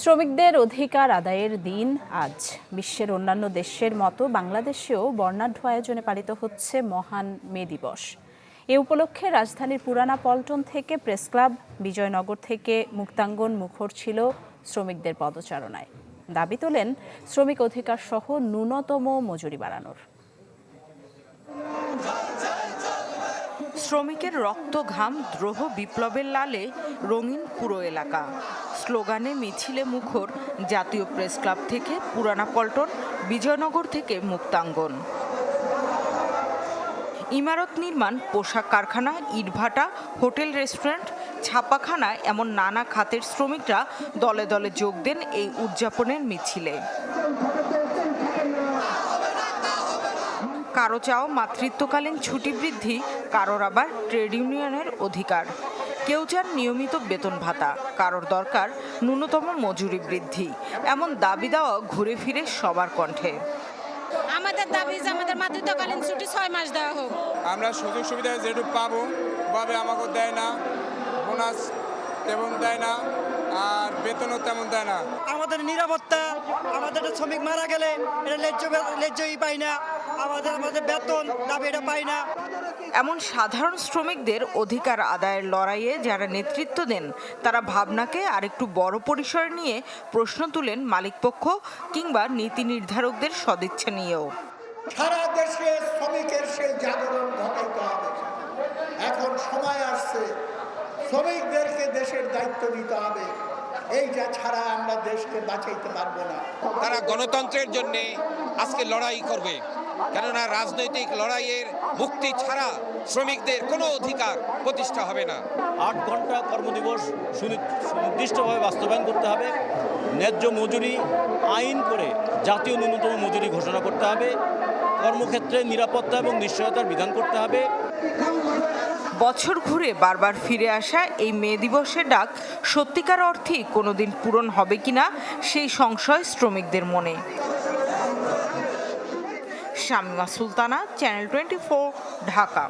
শ্রমিকদের অধিকার আদায়ের দিন আজ। বিশ্বের অন্যান্য দেশের মতো বাংলাদেশেও বর্ণাঢ্য আয়োজনে পালিত হচ্ছে মহান মে দিবস। এ উপলক্ষে রাজধানীর পুরানা পল্টন থেকে প্রেস ক্লাব, বিজয়নগর থেকে মুক্তাঙ্গন মুখর ছিল শ্রমিকদের পদচারণায়। দাবি তোলেন শ্রমিক অধিকার সহ ন্যূনতম মজুরি বাড়ানোর। শ্রমিকের রক্ত, ঘাম, দ্রোহ, বিপ্লবের লালে রঙিন পুরো এলাকা। স্লোগানে মিছিলে মুখর জাতীয় প্রেস ক্লাব থেকে পুরানা পল্টন, বিজয়নগর থেকে মুক্তাঙ্গন। ইমারত নির্মাণ, পোশাক কারখানা, ইটভাটা, হোটেল, রেস্টুরেন্ট, ছাপাখানা এমন নানা খাতের শ্রমিকরা দলে দলে যোগ দেন এই উদযাপনের মিছিলে। কারো চাও মাতৃত্বকালীন ছুটি বৃদ্ধি, কারোর আবার ট্রেড ইউনিয়নের অধিকার। কেউ চান নিয়মিত বেতন ভাতা, কারোর দরকার ন্যূনতম মজুরি বৃদ্ধি। এমন দাবি দেওয়া ঘুরে ফিরে সবার কণ্ঠে। আমাদের দাবি যে আমাদের মাতৃত্বকালীন ছুটি 6 মাস দেওয়া হোক। আমরা সুযোগ সুবিধা যেটুকু পাবো ভাবে আমাকে দেয় না, বোনাস তেমন দেয় না, আর বেতনও তেমন দেয় না। আমাদের নিরাপত্তা, আমাদের শ্রমিক মারা গেলে এটা ন্যায্যই পাই না, আমাদের বেতন দাবি এটা পাই না। এমন সাধারণ শ্রমিকদের অধিকার আদায়ের লড়াইয়ে যারা নেতৃত্ব দেন তারা ভাবনাকে আরেকটু বড় পরিসরে নিয়ে প্রশ্ন তুলেন মালিকপক্ষ কিংবা নীতি নির্ধারকদের সদিচ্ছা নিয়েও। সারা দেশে শ্রমিকের সেই জাগরণ ঘটাইতে হবে। এখন সময় আসছে শ্রমিকদেরকে দেশের দায়িত্ব দিতে হবে। এইটা ছাড়া আমরা দেশকে বাঁচাইতে পারবো না। তারা গণতন্ত্রের জন্য আজকে লড়াই করবে, কেননা রাজনৈতিক লড়াইয়ের মুক্তি ছাড়া শ্রমিকদের কোনো অধিকার প্রতিষ্ঠা হবে না। 8 ঘন্টা কর্মদিবস সুনির্দিষ্টভাবে বাস্তবায়ন করতে হবে। ন্যায্য মজুরি আইন করে জাতীয় ন্যূনতম মজুরি ঘোষণা করতে হবে। কর্মক্ষেত্রে নিরাপত্তা এবং নিশ্চয়তার বিধান করতে হবে। বছর ঘুরে বারবার ফিরে আসা এই মে দিবসের ডাক সত্যিকার অর্থেই কোনোদিন পূরণ হবে কিনা সেই সংশয় শ্রমিকদের মনে। শামিমা সুলতানা, চ্যানেল 24, ঢাকা।